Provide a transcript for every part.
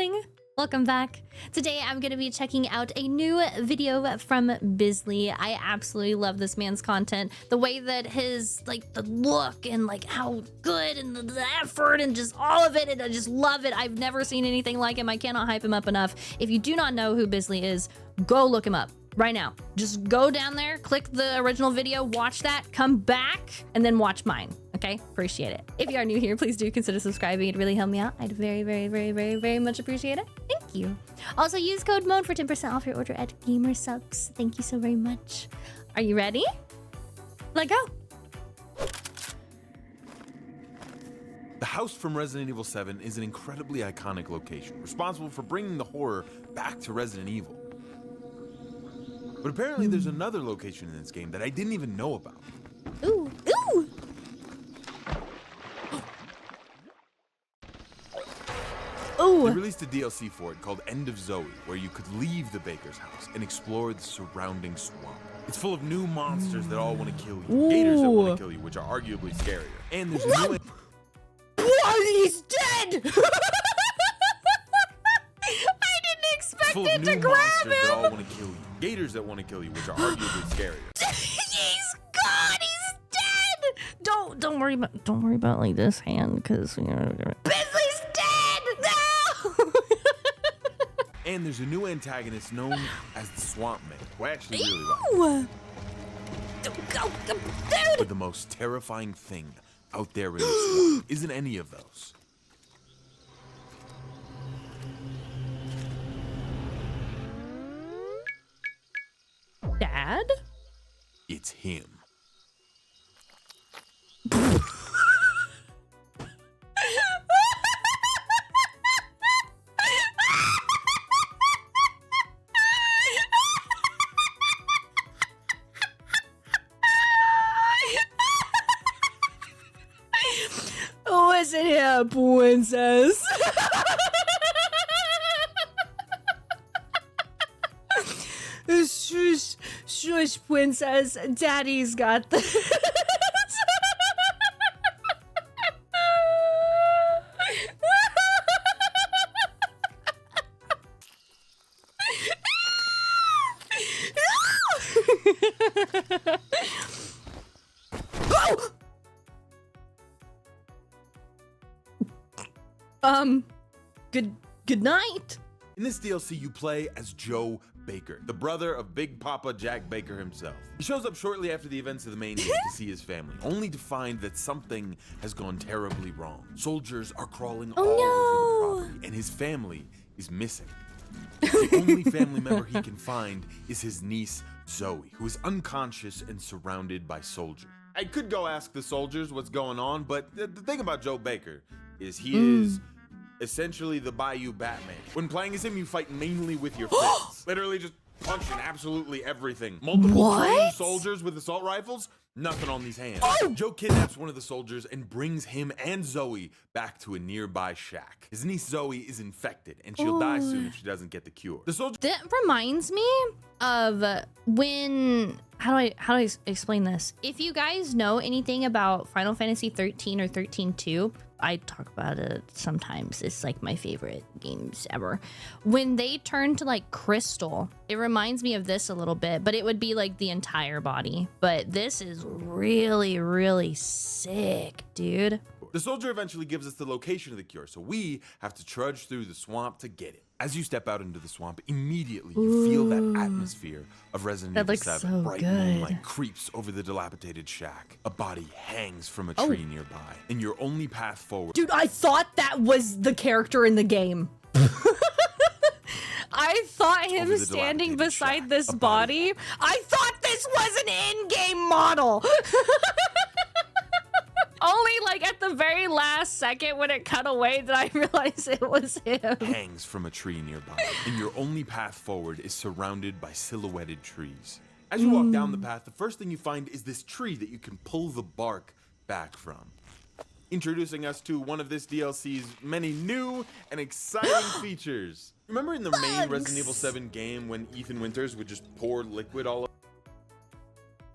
darling. Welcome back. Today I'm going to be checking out a new video from Bizly. I absolutely love this man's content. The way that his, like, the look and like how good and the effort and just all of it, and I just love it. I've never seen anything like him. I cannot hype him up enough. If you do not know who Bizly is, go look him up right now. Just go down there, click the original video, watch that, come back, and then watch mine. Okay, appreciate it. If you are new here, please do consider subscribing. It'd really help me out. I'd very much appreciate it. Thank you. Also, use code MODE for 10% off your order at Gamersubs. Thank you so very much. Are you ready? Let go. The house from Resident Evil 7 is an incredibly iconic location, responsible for bringing the horror back to Resident Evil. But apparently there's another location in this game that I didn't even know about. Ooh, ooh. Ooh. They released a DLC for it called End of Zoe, where you could leave the Baker's house and explore the surrounding swamp. It's full of new monsters that all want to kill you, gators that want to kill you, which are arguably scarier. And there's a new... What? He's dead! I didn't expect it to grab him! That all want to kill you, gators that want to kill you, which are arguably scarier. He's gone! He's dead! Don't worry about like this hand, because you know. Bizly's dead! No! And there's a new antagonist known as the Swamp Man, who I actually really like. Dude! But the most terrifying thing out there in the swamp isn't any of those. Dad? It's him. Listen here, princess. Shush, princess. Daddy's got this. Good night. In this DLC, you play as Zoe Baker, the brother of Big Papa Jack Baker himself. He shows up shortly after the events of the main game to see his family, only to find that something has gone terribly wrong. Soldiers are crawling all over the property, and his family is missing. The only family member he can find is his niece, Zoe, who is unconscious and surrounded by soldiers. I could go ask the soldiers what's going on, but the thing about Zoe Baker is he is essentially the Bayou Batman. When playing as him, you fight mainly with your fists. Literally just punching absolutely everything. Multiple trained soldiers with assault rifles, nothing on these hands. Joe kidnaps one of the soldiers and brings him and Zoe back to a nearby shack. His niece Zoe is infected and she'll die soon if she doesn't get the cure. The soldier— That reminds me of when, how do I explain this? If you guys know anything about Final Fantasy 13 or 13-2, I talk about it sometimes. It's like my favorite games ever. When they turn to like crystal, it reminds me of this a little bit, but it would be like the entire body. But this is really sick, dude. The soldier eventually gives us the location of the cure, so we have to trudge through the swamp to get it. As you step out into the swamp, immediately you feel that atmosphere of Resident Evil 7. So Bright moonlight creeps over the dilapidated shack. A body hangs from a tree nearby, and your only path forward— Dude, I thought that was the character in the game. I thought him standing beside this body. I thought this was an in-game model. Only like at the very last second when it cut away did I realize it was him. Hangs from a tree nearby, and your only path forward is surrounded by silhouetted trees. As you walk down the path, the first thing you find is this tree that you can pull the bark back from. Introducing us to one of this DLC's many new and exciting features. Remember in the main Resident Evil 7 game when Ethan Winters would just pour liquid all over?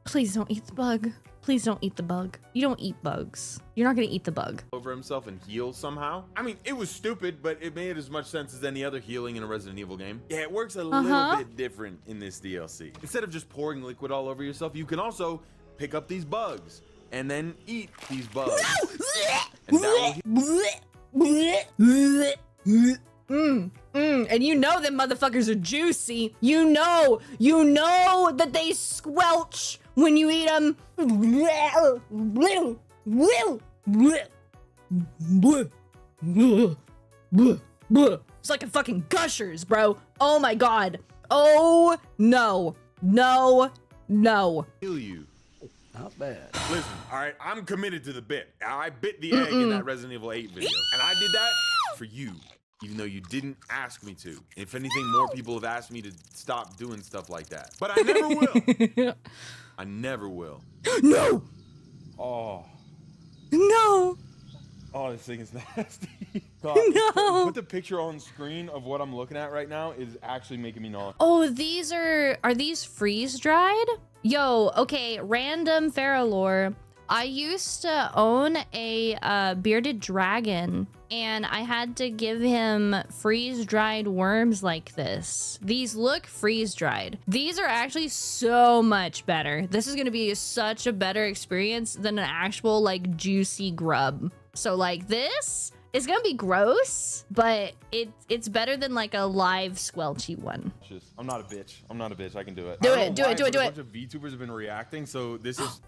Please don't eat the bug. Please don't eat the bug. You don't eat bugs. You're not gonna eat the bug. Over himself and heal somehow. I mean, it was stupid, but it made as much sense as any other healing in a Resident Evil game. Yeah, it works a little bit different in this DLC. Instead of just pouring liquid all over yourself, you can also pick up these bugs and then eat these bugs. And that will And you know them motherfuckers are juicy. You know that they squelch when you eat them. It's like a fucking Gushers, bro. Oh my god. Oh no. No. No. heal you. Not bad. Listen, all right, I'm committed to the bit. I bit the egg in that Resident Evil 8 video, and I did that for you, even though you didn't ask me to. If anything, more people have asked me to stop doing stuff like that, but I never will. I never will. No. Oh, No. oh, this thing is nasty. God, No. put the picture on screen of what I'm looking at right now is actually making me nauseous. Oh, these are these freeze dried? Yo, okay, random Pharaoh lore. I used to own a bearded dragon, and I had to give him freeze-dried worms like this. These look freeze-dried. These are actually so much better. This is gonna be such a better experience than an actual like juicy grub. So like this is gonna be gross, but it's better than like a live squelchy one. I'm not a bitch. I'm not a bitch. I can do it. Do I don't it, know do why, it, do it, but do a it. bunch of VTubers have been reacting, so this is.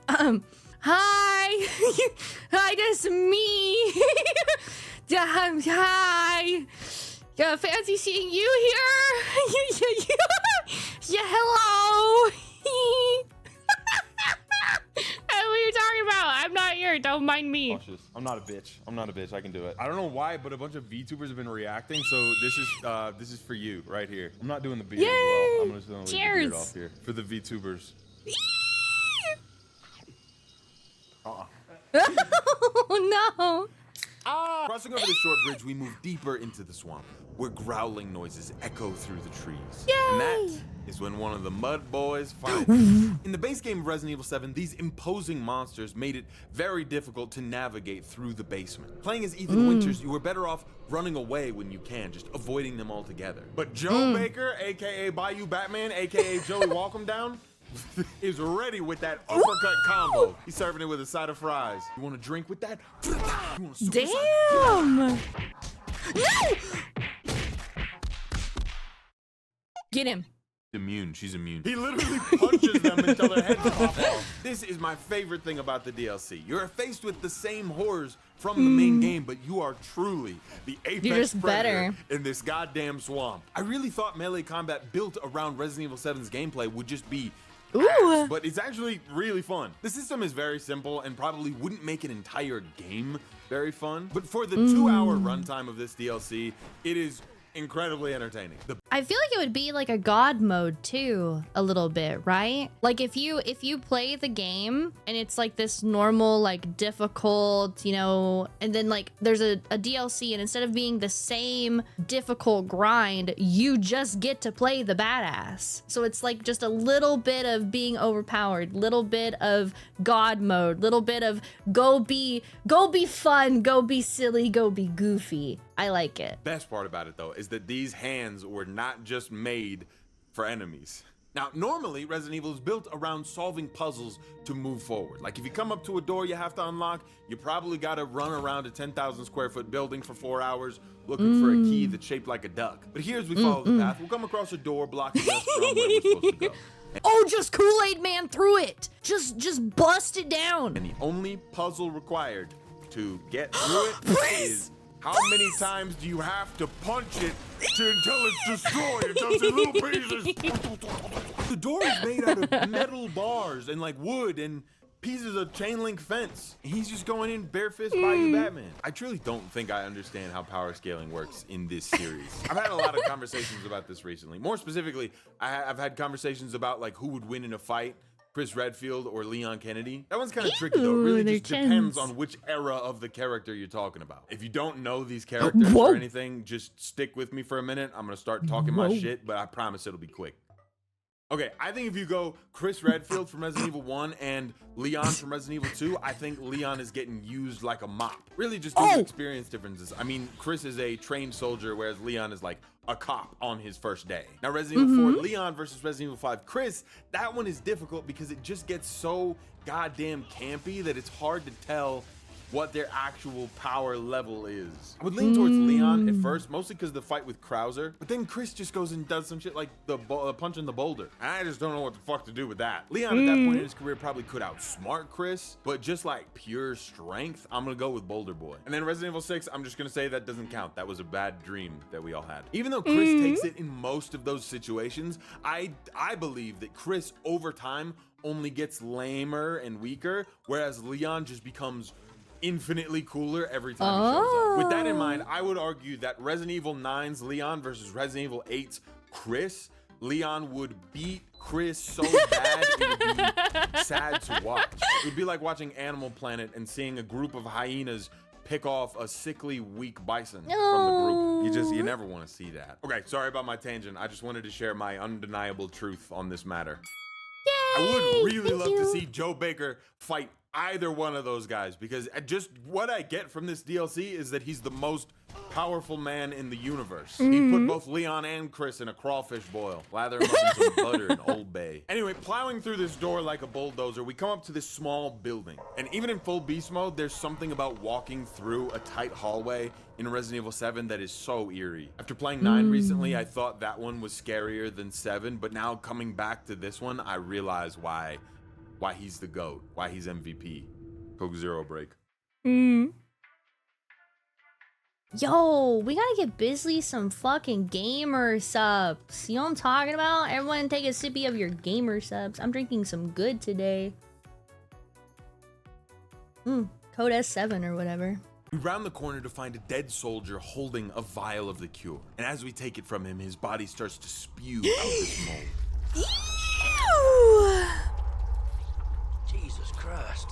Hi. Hi, that's me. Hi. Yeah, fancy seeing you here. Yeah, hello. What are you talking about? I'm not here. Don't mind me. Cautious. I'm not a bitch. I'm not a bitch. I can do it. I don't know why, but a bunch of VTubers have been reacting, so this is for you right here. I'm not doing the beard as well. I'm just gonna leave the beard Cheers. off here for the VTubers. Oh no. Crossing over the short bridge, we move deeper into the swamp, where growling noises echo through the trees. Yay! And that is when one of the mud boys finds us. In the base game of Resident Evil 7, these imposing monsters made it very difficult to navigate through the basement. Playing as Ethan Winters, you were better off running away when you can, just avoiding them altogether. But Joe Baker, aka Bayou Batman, aka Joey Walcome Down, is ready with that uppercut combo. He's serving it with a side of fries. You want a drink with that? You want a super side? Damn. No. Get him. Immune. She's immune. He literally punches them until their heads pop off. This is my favorite thing about the DLC. You're faced with the same horrors from the main game, but you are truly the apex You're just predator better. in this goddamn swamp. I really thought melee combat built around Resident Evil 7's gameplay would just be ass, but it's actually really fun. The system is very simple and probably wouldn't make an entire game very fun, but for the 2-hour runtime of this DLC, it is incredibly entertaining. I feel like it would be like a god mode too, a little bit, right? Like if you play the game and it's like this normal, like difficult, you know, and then like there's a DLC, and instead of being the same difficult grind, you just get to play the badass. So it's like just a little bit of being overpowered, little bit of god mode, little bit of go be fun, go be silly, go be goofy. I like it. Best part about it though is that these hands were not just made for enemies. Now, normally Resident Evil is built around solving puzzles to move forward. Like if you come up to a door you have to unlock, you probably gotta run around a 10,000 square foot building for 4 hours looking for a key that's shaped like a duck. But here as we follow the path, we'll come across a door blocking us from where we're supposed to go. Oh, just Kool-Aid Man through it. Just bust it down. And the only puzzle required to get through it is how many times do you have to punch it until it's destroyed, until it's in little pieces? The door is made out of metal bars and like wood and pieces of chain link fence. He's just going in bare fist Bayou Batman. I truly don't think I understand how power scaling works in this series. I've had a lot of conversations about this recently. More specifically, I've had conversations about like who would win in a fight Chris Redfield or Leon Kennedy? That one's kind of tricky though. It really they're just depends chins. on which era of the character you're talking about. If you don't know these characters or anything, just stick with me for a minute. I'm gonna start talking my shit, but I promise it'll be quick. Okay, I think if you go Chris Redfield from Resident Evil 1 and Leon from Resident Evil 2, I think Leon is getting used like a mop. Really just due to experience differences. I mean, Chris is a trained soldier, whereas Leon is like a cop on his first day. Now, Resident Evil 4, Leon versus Resident Evil 5, Chris, that one is difficult because it just gets so goddamn campy that it's hard to tell what their actual power level is. I would lean towards Leon at first, mostly because of the fight with Krauser, but then Chris just goes and does some shit like the punch in the boulder. I just don't know what the fuck to do with that. Leon at that point in his career probably could outsmart Chris, but just like pure strength, I'm gonna go with Boulder Boy. And then Resident Evil 6, I'm just gonna say that doesn't count. That was a bad dream that we all had. Even though Chris takes it in most of those situations, I believe that Chris over time only gets lamer and weaker, whereas Leon just becomes infinitely cooler every time he shows up. With that in mind, I would argue that Resident Evil 9's Leon versus Resident Evil 8's Chris, Leon would beat Chris so bad it would be sad to watch. It would be like watching Animal Planet and seeing a group of hyenas pick off a sickly, weak bison from the group. You never want to see that. Okay, sorry about my tangent. I just wanted to share my undeniable truth on this matter. Yay, I would really love you. to see Joe Baker fight either one of those guys, because just what I get from this DLC is that he's the most powerful man in the universe. He put both Leon and Chris in a crawfish boil, lather him up in some butter in Old Bay. Anyway, plowing through this door like a bulldozer, we come up to this small building. And even in full beast mode, there's something about walking through a tight hallway in Resident Evil 7 that is so eerie. After playing 9 recently, I thought that one was scarier than 7, but now coming back to this one, I realize why he's the GOAT, why he's MVP. Coke Zero break. Yo, we gotta get Bizly some fucking gamer subs. You know what I'm talking about? Everyone take a sippy of your gamer subs. I'm drinking some good today. Code S7 or whatever. We round the corner to find a dead soldier holding a vial of the cure. And as we take it from him, his body starts to spew out this mold. Ew! Jesus Christ.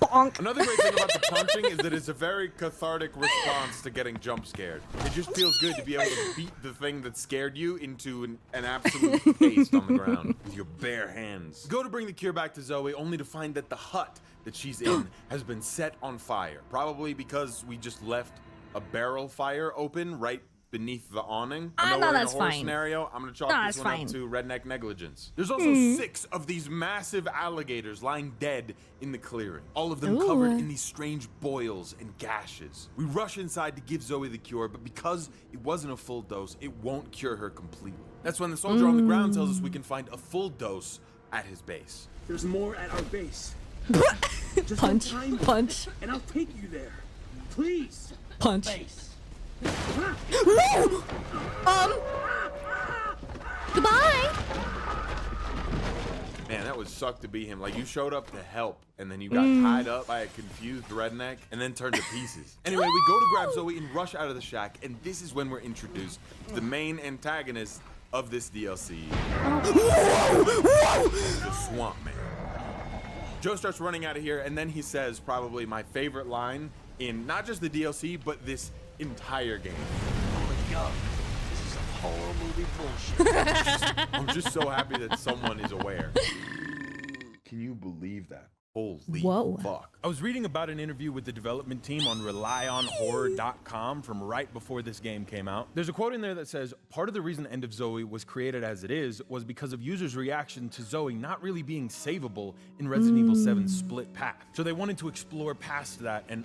Bonk. Another great thing about the punching is that it's a very cathartic response to getting jump scared. It just feels good to be able to beat the thing that scared you into an absolute paste on the ground with your bare hands. Go to bring the cure back to Zoe, only to find that the hut that she's in has been set on fire. Probably because we just left a barrel fire open right beneath the awning. I know no, we're in a that's horror fine. scenario. I'm gonna chalk No, this that's one fine. up to redneck negligence. There's also 6 of these massive alligators lying dead in the clearing. All of them covered in these strange boils and gashes. We rush inside to give Zoe the cure, but because it wasn't a full dose, it won't cure her completely. That's when the soldier on the ground tells us we can find a full dose at his base. There's more at our base. Just Punch, one time, punch, and I'll take you there. Please. punch. Base. Goodbye. Man, that would suck to be him. Like, you showed up to help, and then you got tied up by a confused redneck, and then turned to pieces. Anyway, we go to grab Zoe and rush out of the shack, and this is when we're introduced to the main antagonist of this DLC. The Swamp Man. Joe starts running out of here, and then he says probably my favorite line in not just the DLC, but this entire game. Oh my God. This is some horror movie bullshit. I'm just so happy that someone is aware. Can you believe that? Holy fuck. I was reading about an interview with the development team on RelyOnHorror.com from right before this game came out. There's a quote in there that says, part of the reason End of Zoe was created as it is was because of users' reaction to Zoe not really being savable in Resident Evil 7's split path. So they wanted to explore past that and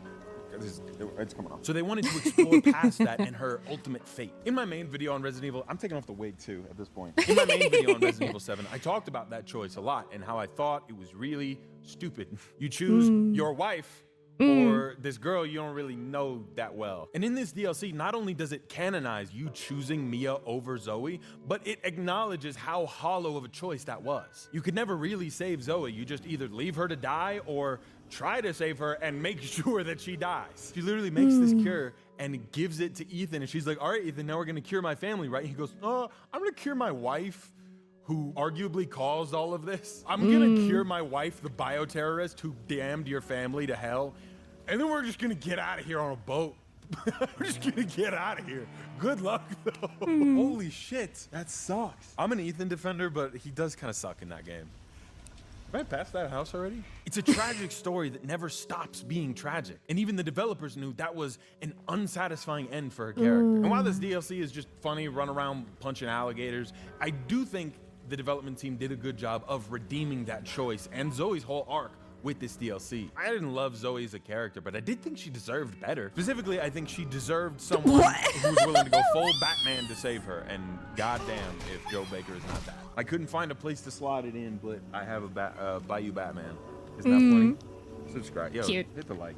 it's coming off. So they wanted to explore past that and her ultimate fate. In my main video on Resident Evil, I'm taking off the wig too at this point. In my main video on Resident Evil 7, I talked about that choice a lot and how I thought it was really stupid. You choose your wife or this girl you don't really know that well. And in this DLC, not only does it canonize you choosing Mia over Zoe, but it acknowledges how hollow of a choice that was. You could never really save Zoe. You just either leave her to die or try to save her and make sure that she dies. She literally makes this cure and gives it to Ethan, and she's like, all right, Ethan, now we're gonna cure my family, right? And he goes, I'm gonna cure my wife, who arguably caused all of this. I'm gonna cure my wife, the bioterrorist who damned your family to hell, and then we're just gonna get out of here on a boat. We're just gonna get out of here. Good luck, though. Holy shit, that sucks. I'm an Ethan defender, but he does kind of suck in that game. Am I past that house already? It's a tragic story that never stops being tragic. And even the developers knew that was an unsatisfying end for her character. And while this DLC is just funny, run around punching alligators, I do think the development team did a good job of redeeming that choice and Zoe's whole arc with this DLC. I didn't love Zoe as a character, but I did think she deserved better. Specifically, I think she deserved someone who was willing to go full Batman to save her, and goddamn if Joe Baker is not that. I couldn't find a place to slot it in, but I have a Bayou Batman. Isn't that funny? Subscribe. Yo, Cute. hit the like.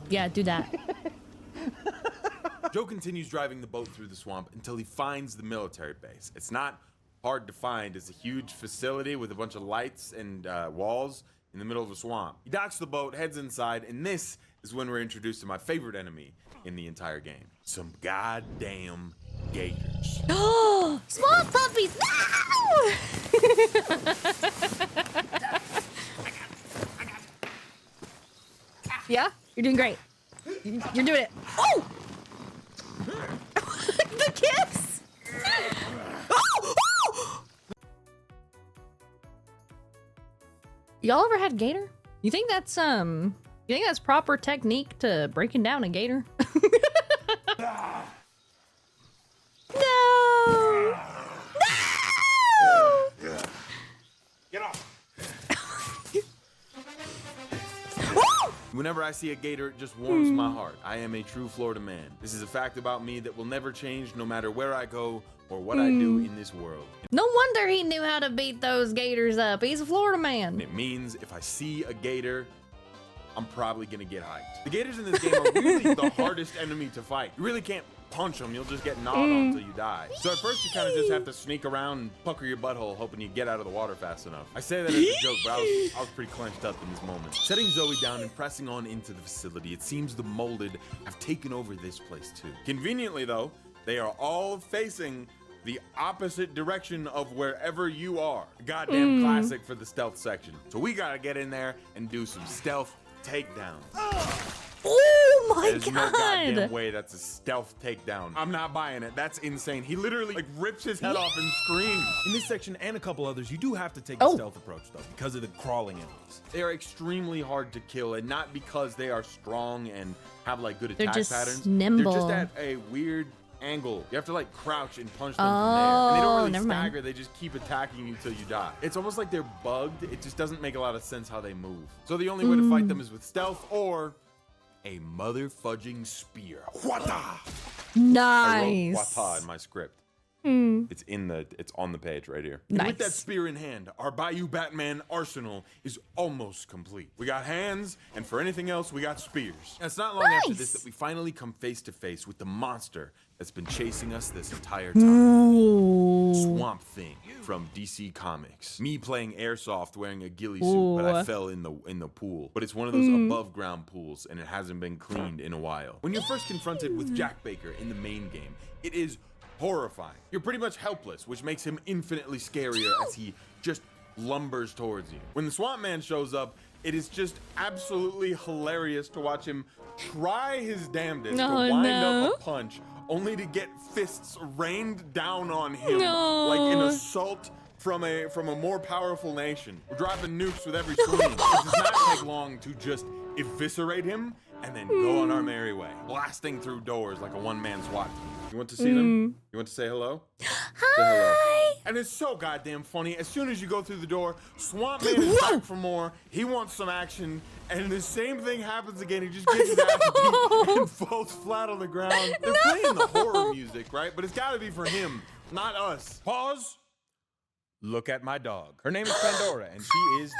Yeah, do that. Joe continues driving the boat through the swamp until he finds the military base. It's not hard to find. It's a huge facility with a bunch of lights and walls in the middle of a swamp. He docks the boat, heads inside, and this is when we're introduced to my favorite enemy in the entire game. Some goddamn gators. Swamp puppies! No! Yeah, you're doing great. You're doing it. Oh! The kiss! Oh! Oh! Y'all ever had gator? You think that's proper technique to breaking down a gator? No! No! Get off! Whenever I see a gator, it just warms my heart. I am a true Florida man. This is a fact about me that will never change no matter where I go or what I do in this world. No wonder he knew how to beat those gators up. He's a Florida And man. it means if I see a gator, I'm probably gonna get hyped. The gators in this game are really the hardest enemy to fight. You really can't punch them, you'll just get gnawed on until you die. So at first you kind of just have to sneak around and pucker your butthole hoping you get out of the water fast enough. I say that as a joke, but I was pretty clenched up in this moment. Setting Zoe down and pressing on into the facility, it seems the molded have taken over this place too. Conveniently though, they are all facing the opposite direction of wherever you are. Goddamn classic for the stealth section. So we gotta get in there and do some stealth takedowns. Oh my There's no goddamn god! way that's a stealth takedown. I'm not buying it. That's insane. He literally like rips his head off and screams. In this section and a couple others, you do have to take the stealth approach though, because of the crawling enemies. They are extremely hard to kill, and not because they are strong and have like good They're attack just patterns. nimble. They're just at a weird angle. You have to like crouch and punch them from there. And they don't really never mind. stagger, they just keep attacking you till you die. It's almost like they're bugged. It just doesn't make a lot of sense how they move. So the only way to fight them is with stealth or a mother-fudging spear. Whata! I wrote Nice. whata in my script. It's on the page right here. Nice. And with that spear in hand, our Bayou Batman arsenal is almost complete. We got hands, and for anything else, we got spears. And it's not long after this that we finally come face to face with the monster that's been chasing us this entire time. Ooh. Swamp Thing from DC Comics. Me playing airsoft wearing a ghillie suit, but I fell in the pool. But it's one of those above ground pools, and it hasn't been cleaned in a while. When you're first confronted with Jack Baker in the main game, it is horrifying. You're pretty much helpless, which makes him infinitely scarier as he just lumbers towards you. When the Swamp Man shows up, it is just absolutely hilarious to watch him try his damnedest to wind up a punch, only to get fists rained down on him like an assault from a more powerful nation. We're dropping nukes with every swing. It does not take long to just eviscerate him and then go on our merry way, blasting through doors like a one-man SWAT team. You want to see them? You want to say hello? Hi. Say hello. And it's so goddamn funny. As soon as you go through the door, Swamp Man is back for more. He wants some action, and the same thing happens again. He just gets his ass beat and falls flat on the ground. They're playing the horror music, right? But it's got to be for him, not us. Pause. Look at my dog. Her name is Pandora, and she is.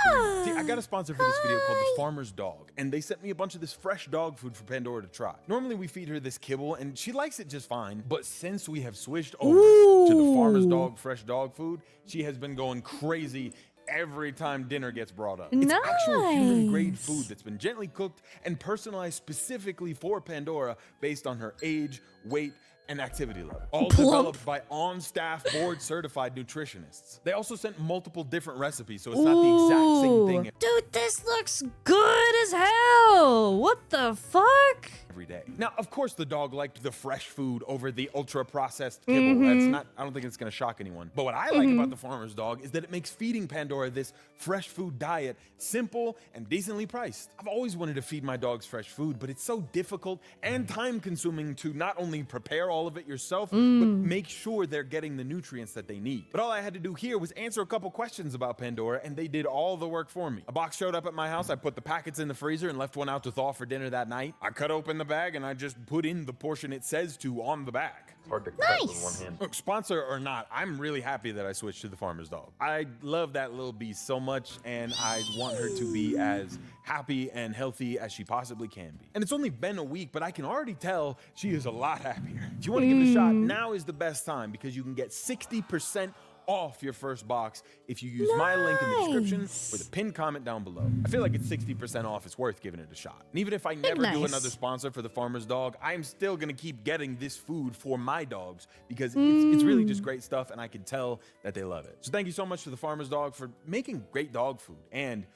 See, I got a sponsor for this video called The Farmer's Dog, and they sent me a bunch of this fresh dog food for Pandora to try. Normally we feed her this kibble, and she likes it just fine, but since we have switched over to the Farmer's Dog fresh dog food, she has been going crazy every time dinner gets brought up. It's actual human-grade food that's been gently cooked and personalized specifically for Pandora based on her age, weight, and activity level. All developed by on-staff board-certified nutritionists. They also sent multiple different recipes, so it's not the exact same thing. Dude, this looks good as hell. What the fuck? Every day. Now, of course, the dog liked the fresh food over the ultra-processed kibble. That's not, I don't think it's gonna shock anyone. But what I like about the Farmer's Dog is that it makes feeding Pandora this fresh food diet simple and decently priced. I've always wanted to feed my dogs fresh food, but it's so difficult and time-consuming to not only prepare all of it yourself, but make sure they're getting the nutrients that they need. But all I had to do here was answer a couple questions about Pandora, and they did all the work for me. A box showed up at my house. I put the packets in the freezer and left one out to thaw for dinner that night. I cut open the bag and I just put in the portion it says to on the bag. Hard to cut with one hand. Look, sponsor or not, I'm really happy that I switched to the Farmer's Dog. I love that little beast so much, and I want her to be as happy and healthy as she possibly can be. And it's only been a week, but I can already tell she is a lot happier. If you want to give it a shot, now is the best time because you can get 60% off your first box if you use my link in the description or the pinned comment down below. I feel like it's 60% off. It's worth giving it a shot. And even if I never do another sponsor for the Farmer's Dog, I'm still gonna keep getting this food for my dogs because it's really just great stuff, and I can tell that they love it. So thank you so much to the Farmer's Dog for making great dog food and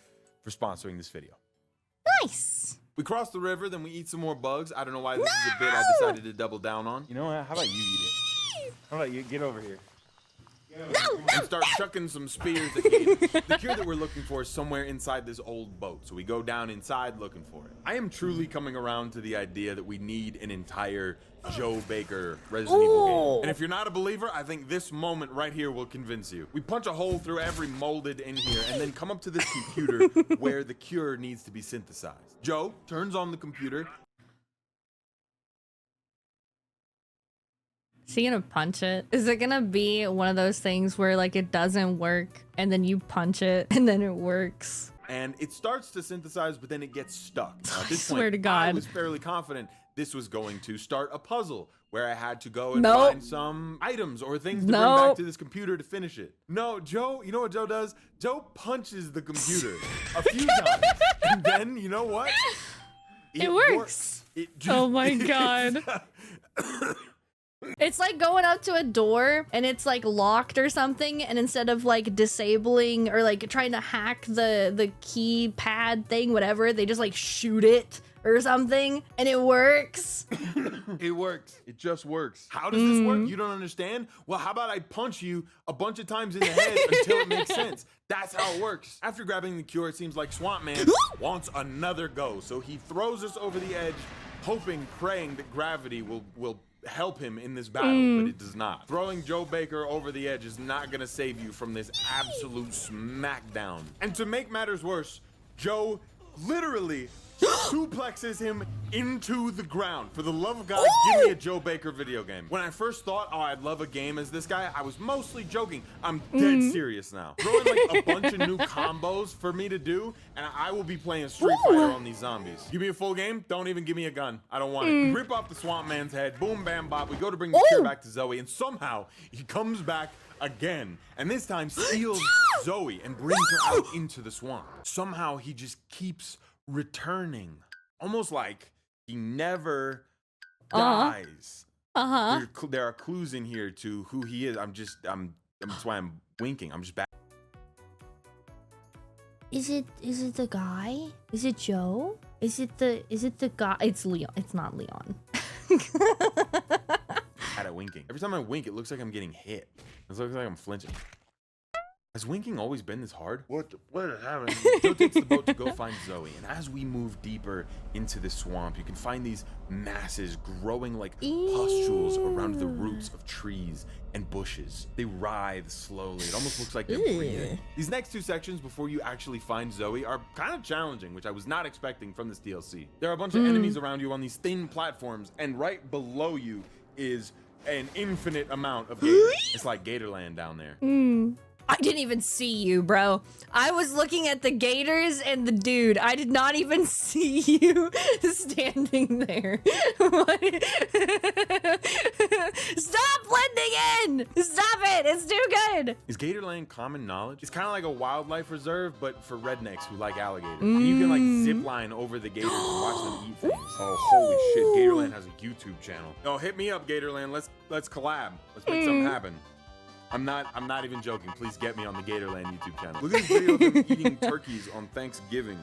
for sponsoring this video. Nice. We cross the river, then we eat some more bugs. I don't know why this is a bit I decided to double down on. You know what? How about you eat it? How about you get over here? And start chucking some spears at gators. The cure that we're looking for is somewhere inside this old boat, so we go down inside looking for it. I am truly coming around to the idea that we need an entire Zoe Baker Resident Evil game. And if you're not a believer, I think this moment right here will convince you. We punch a hole through every molded in here and then come up to this computer where the cure needs to be synthesized. Joe turns on the computer. Is he gonna punch it? Is it gonna be one of those things where like it doesn't work and then you punch it and then it works? And it starts to synthesize, but then it gets stuck. Now, at this swear point, to God. I was fairly confident this was going to start a puzzle where I had to go and find some items or things to bring back to this computer to finish it. No, Joe, you know what Joe does? Joe punches the computer a few times. And then, you know what? It works. It just, Oh my God. It's like going up to a door and it's like locked or something, and instead of like disabling or like trying to hack the keypad thing, whatever, they just like shoot it or something and it works. It works. It just works. How does this work? You don't understand? Well, how about I punch you a bunch of times in the head until it makes sense? That's how it works. After grabbing the cure, it seems like Swamp Man wants another go. So he throws us over the edge, hoping, praying that gravity will help him in this battle, but it does not. Throwing Zoe Baker over the edge is not gonna save you from this absolute smackdown. And to make matters worse, Joe literally suplexes him into the ground. For the love of God, give me a Zoe Baker video game. When I first thought, oh, I'd love a game as this guy, I was mostly joking. I'm dead serious now. Throwing like a bunch of new combos for me to do, and I will be playing Street Fighter on these zombies. Give me a full game, don't even give me a gun. I don't want it. Rip off the Swamp Man's head, boom, bam, bop. We go to bring the cure back to Zoe, and somehow he comes back again, and this time steals Zoe and brings her out into the swamp. Somehow he just keeps returning, almost like he never dies. There are clues in here to who he is. That's why I'm winking. I'm just back. Is it the guy? Is it Joe? Is it the guy? It's Leon. It's not Leon. At it winking. Every time I wink, it looks like I'm getting hit. It looks like I'm flinching. Has winking always been this hard? What is happening? Joe takes the boat to go find Zoe, and as we move deeper into the swamp, you can find these masses growing like pustules around the roots of trees and bushes. They writhe slowly. It almost looks like they're breathing. These next two sections before you actually find Zoe are kind of challenging, which I was not expecting from this DLC. There are a bunch of enemies around you on these thin platforms, and right below you is an infinite amount of gators. It's like Gatorland down there. I didn't even see you, bro. I was looking at the gators and the dude. I did not even see you standing there. Stop blending in! Stop it! It's too good! Is Gatorland common knowledge? It's kind of like a wildlife reserve, but for rednecks who like alligators. And you can like zip line over the gators and watch them eat things. Oh, holy shit! Gatorland has a YouTube channel. Yo, hit me up, Gatorland. Let's collab. Let's make something happen. I'm not even joking. Please get me on the Gatorland YouTube channel. Look at this video of them eating turkeys on Thanksgiving.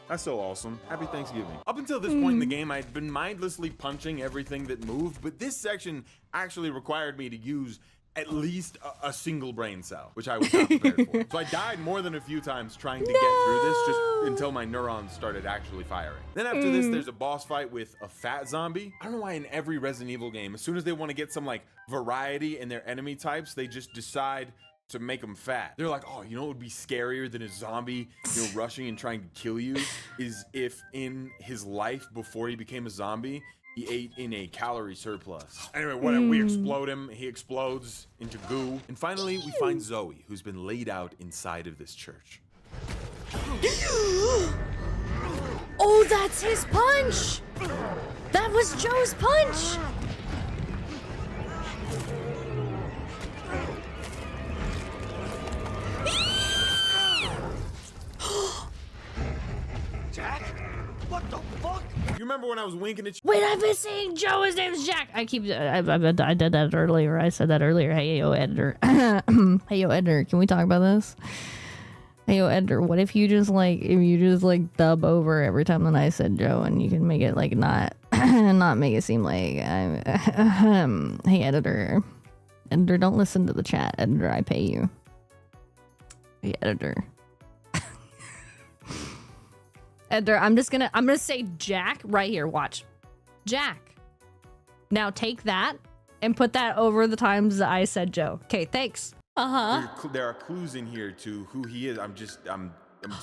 That's so awesome. Happy Thanksgiving. Up until this point in the game, I'd been mindlessly punching everything that moved, but this section actually required me to use at least a single brain cell, which I was not prepared for. So I died more than a few times trying to get through this just until my neurons started actually firing. Then after this, there's a boss fight with a fat zombie. I don't know why in every Resident Evil game, as soon as they want to get some like variety in their enemy types, they just decide to make them fat. They're like, oh, you know what would be scarier than a zombie, you know, rushing and trying to kill you is if in his life before he became a zombie, he ate in a calorie surplus. Anyway, whatever, we explode him, he explodes into goo. And finally, we find Zoe, who's been laid out inside of this church. Oh, that's his punch! That was Joe's punch! Jack? What the fuck? You remember when I was winking at you? Wait, I've been saying Joe. His name's Jack. I did that earlier. I said that earlier. Hey, yo, editor. Hey, yo, editor. Can we talk about this? Hey, yo, editor. What if you just like dub over every time that I said Joe, and you can make it like not make it seem like I'm. Hey, editor. Editor, don't listen to the chat. Editor, I pay you. Hey, editor. Editor, I'm gonna say Jack right here. Watch. Jack. Now take that and put that over the times that I said Joe. Okay, thanks. There are clues in here to who he is. That's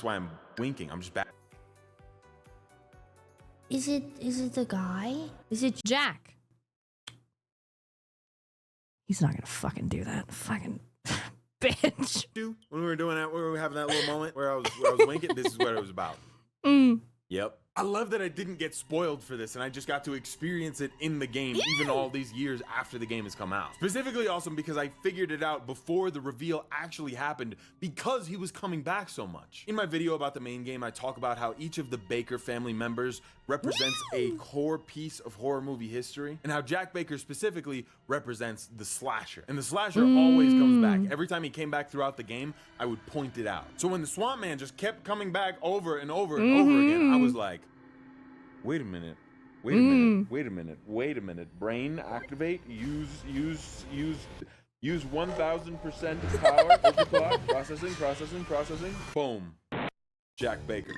why I'm winking. I'm just back. Is it the guy? Is it Jack? He's not gonna fucking do that. Fucking bitch. When we were doing that, when we were having that little moment where I was winking, this is what it was about. Yep. I love that I didn't get spoiled for this and I just got to experience it in the game even all these years after the game has come out. Specifically awesome because I figured it out before the reveal actually happened because he was coming back so much. In my video about the main game, I talk about how each of the Baker family members represents a core piece of horror movie history and how Jack Baker specifically represents the slasher. And the slasher always comes back. Every time he came back throughout the game, I would point it out. So when the Swamp Man just kept coming back over and over and over again, I was like, wait a minute. Wait a minute. Wait a minute. Wait a minute. Brain activate. Use 1000% power. Overclock. Processing. Boom. Jack Baker.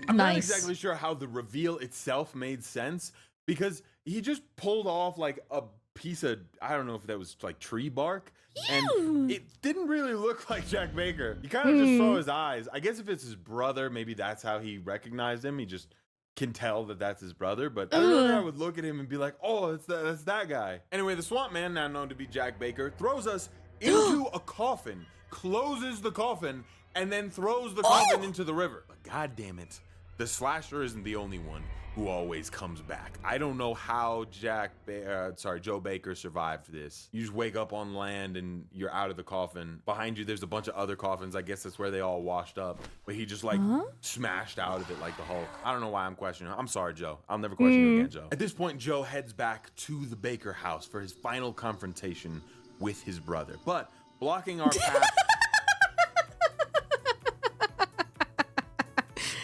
I'm not exactly sure how the reveal itself made sense because he just pulled off like a piece of, I don't know if that was like tree bark. And it didn't really look like Jack Baker. You kind of just saw his eyes. I guess if it's his brother, maybe that's how he recognized him. He just can tell that that's his brother, but I don't know if I would look at him and be like, oh, that's that guy. Anyway, the Swamp Man, now known to be Jack Baker, throws us into a coffin, closes the coffin, and then throws the coffin into the river. But God damn it, the slasher isn't the only one who always comes back. I don't know how Joe Baker survived this. You just wake up on land and you're out of the coffin. Behind you, there's a bunch of other coffins. I guess that's where they all washed up. But he just like smashed out of it like the Hulk. I don't know why I'm questioning him. I'm sorry, Joe. I'll never question you again, Joe. At this point, Joe heads back to the Baker house for his final confrontation with his brother. But blocking our path...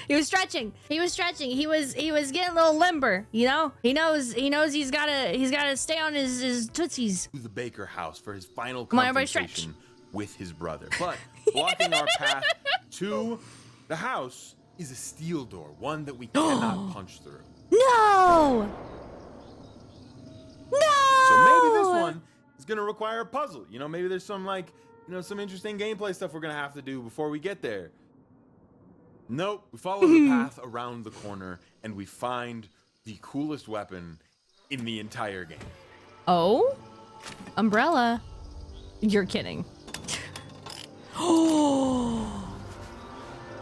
He was stretching. He was getting a little limber, you know? He knows he's gotta stay on his tootsies. To the Baker house for his final confrontation with his brother. But blocking our path to the house is a steel door, one that we cannot punch through. No! So maybe this one is gonna require a puzzle. You know, maybe there's some some interesting gameplay stuff we're gonna have to do before we get there. Nope. We follow the path around the corner and we find the coolest weapon in the entire game. Oh? Umbrella? You're kidding.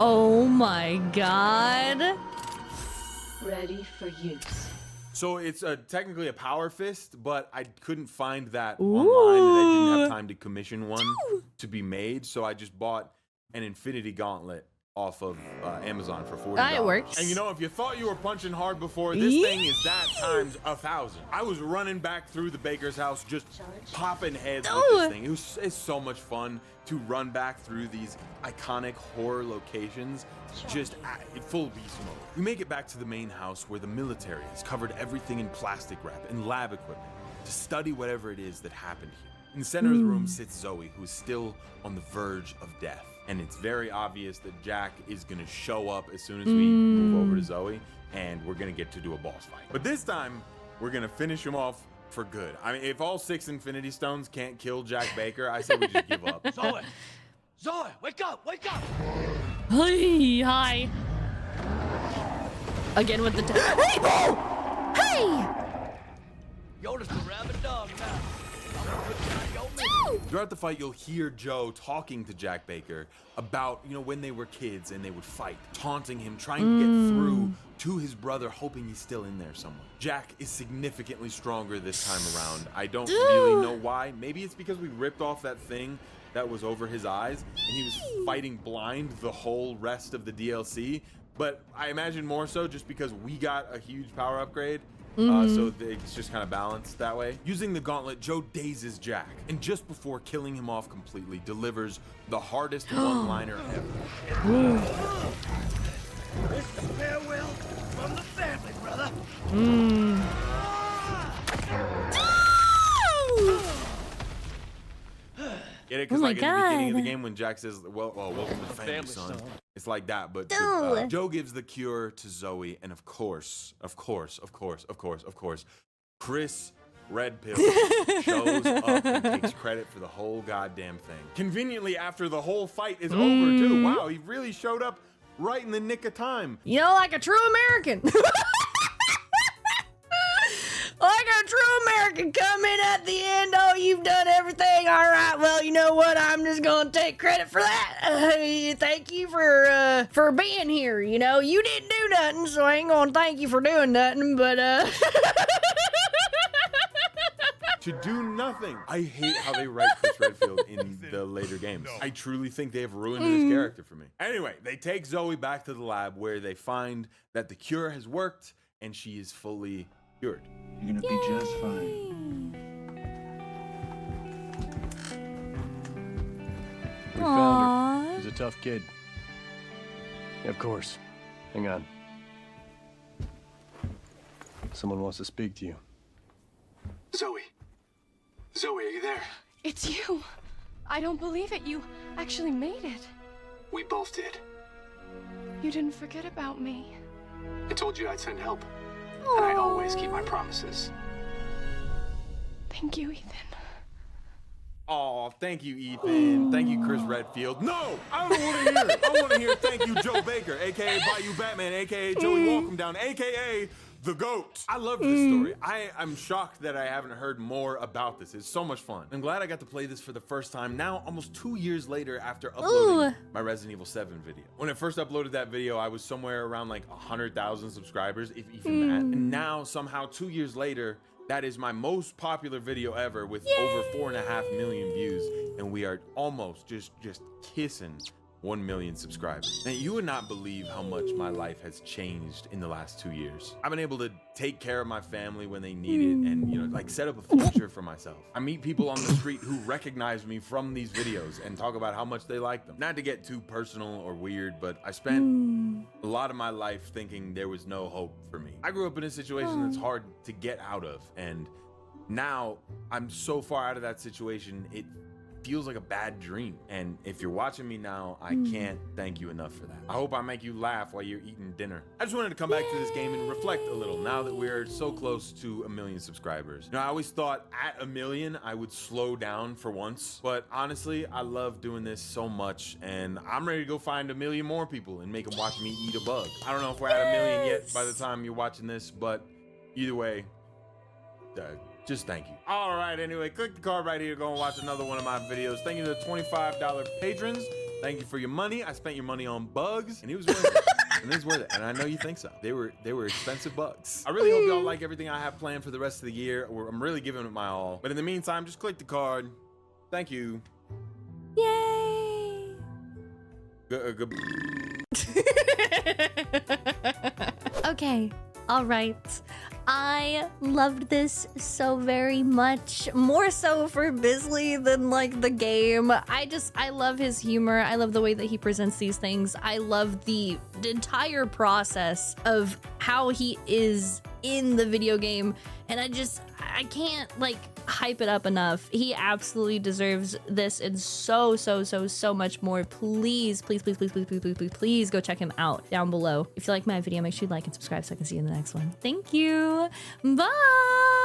Oh my god. Ready for use. So it's technically a power fist, but I couldn't find that online, and I didn't have time to commission one to be made, so I just bought an infinity gauntlet off of Amazon for $40. It works. And you know, if you thought you were punching hard before, this thing is that times 1,000. I was running back through the Baker's house, just popping heads with this thing. It's so much fun to run back through these iconic horror locations, just in full beast mode. We make it back to the main house where the military has covered everything in plastic wrap and lab equipment to study whatever it is that happened here. In the center of the room sits Zoe, who is still on the verge of death. And it's very obvious that Jack is gonna show up as soon as we move over to Zoe, and we're gonna get to do a boss fight. But this time, we're gonna finish him off for good. I mean, if all 6 Infinity Stones can't kill Jack Baker, I say we just give up. Zoe! Zoe, wake up! Wake up! Hey, hi. Again with the hey, Bo! Hey! You're just a rabid dog now. I'm gonna put you on your meat. Throughout the fight, you'll hear Joe talking to Jack Baker about, you know, when they were kids and they would fight, taunting him, trying to get through to his brother, hoping he's still in there somewhere. Jack is significantly stronger this time around. I don't really know why. Maybe it's because we ripped off that thing that was over his eyes and he was fighting blind the whole rest of the DLC. But I imagine more so just because we got a huge power upgrade. So it's just kind of balanced that way. Using the gauntlet, Joe dazes Jack, and just before killing him off completely, delivers the hardest one-liner ever. This is farewell from the family, brother. Get it? Because Oh my like at the beginning of the God. game when Jack says, well, welcome to the family, son. It's like that, but Dude. Joe gives the cure to Zoe, and of course, Chris Red Pill shows up and takes credit for the whole goddamn thing. Conveniently, after the whole fight is over, too. Wow, he really showed up right in the nick of time. You know, like a true American. Like a true American, come in at the end. Oh, you've done everything. All right. Well, you know what? I'm just gonna take credit for that. Thank you for being here. You know, you didn't do nothing, so I ain't gonna thank you for doing nothing. But To do nothing. I hate how they write Chris Redfield in the later games. I truly think they have ruined his character for me. Anyway, they take Zoe back to the lab where they find that the cure has worked and she is fully cured. You're gonna be just fine. We found her. She's a tough kid. Yeah, of course. Hang on. Someone wants to speak to you. Zoe. Zoe, are you there? It's you. I don't believe it. You actually made it. We both did. You didn't forget about me. I told you I'd send help. And I always keep my promises. Thank you, Ethan. Oh, thank you, Ethan. Thank you, Chris Redfield. No, I don't want to hear it. I want to hear thank you, Joe Baker, a.k.a. Bayou Batman, a.k.a. Joey Welcome Down, a.k.a. The GOAT. I love this story. I'm shocked that I haven't heard more about this. It's so much fun. I'm glad I got to play this for the first time now, almost 2 years later after uploading my Resident Evil 7 video. When I first uploaded that video, I was somewhere around like 100,000 subscribers, if even that. And now, somehow, 2 years later, that is my most popular video ever with over 4.5 million views. And we are almost just kissing 1 million subscribers. And you would not believe how much my life has changed in the last 2 years. I've been able to take care of my family when they need it and, you know, like set up a future for myself. I meet people on the street who recognize me from these videos and talk about how much they like them. Not to get too personal or weird, but I spent a lot of my life thinking there was no hope for me. I grew up in a situation that's hard to get out of, and now I'm so far out of that situation, it feels like a bad dream. And if you're watching me now, I can't thank you enough for that. I hope I make you laugh while you're eating dinner. I just wanted to come back to this game and reflect a little now that we're so close to 1 million subscribers. You know, I always thought at 1 million I would slow down for once, but honestly, I love doing this so much, and I'm ready to go find 1 million more people and make them watch me eat a bug. I don't know if we're at 1 million yet by the time you're watching this, but either way, just thank you. All right, anyway, click the card right here. Go and watch another one of my videos. Thank you to the $25 patrons. Thank you for your money. I spent your money on bugs, and it was worth it. And it's worth it. And I know you think so. They were expensive bugs. I really hope y'all like everything I have planned for the rest of the year. I'm really giving it my all. But in the meantime, just click the card. Thank you. Yay! Good. Okay, all right. I loved this so very much, more so for Bisley than like the game. I love his humor. I love the way that he presents these things. I love the entire process of how he is in the video game. And I can't like hype it up enough. He absolutely deserves this and so much more. Please go check him out down below. If you like my video, make sure you like and subscribe so I can see you in the next one. Thank you. Bye.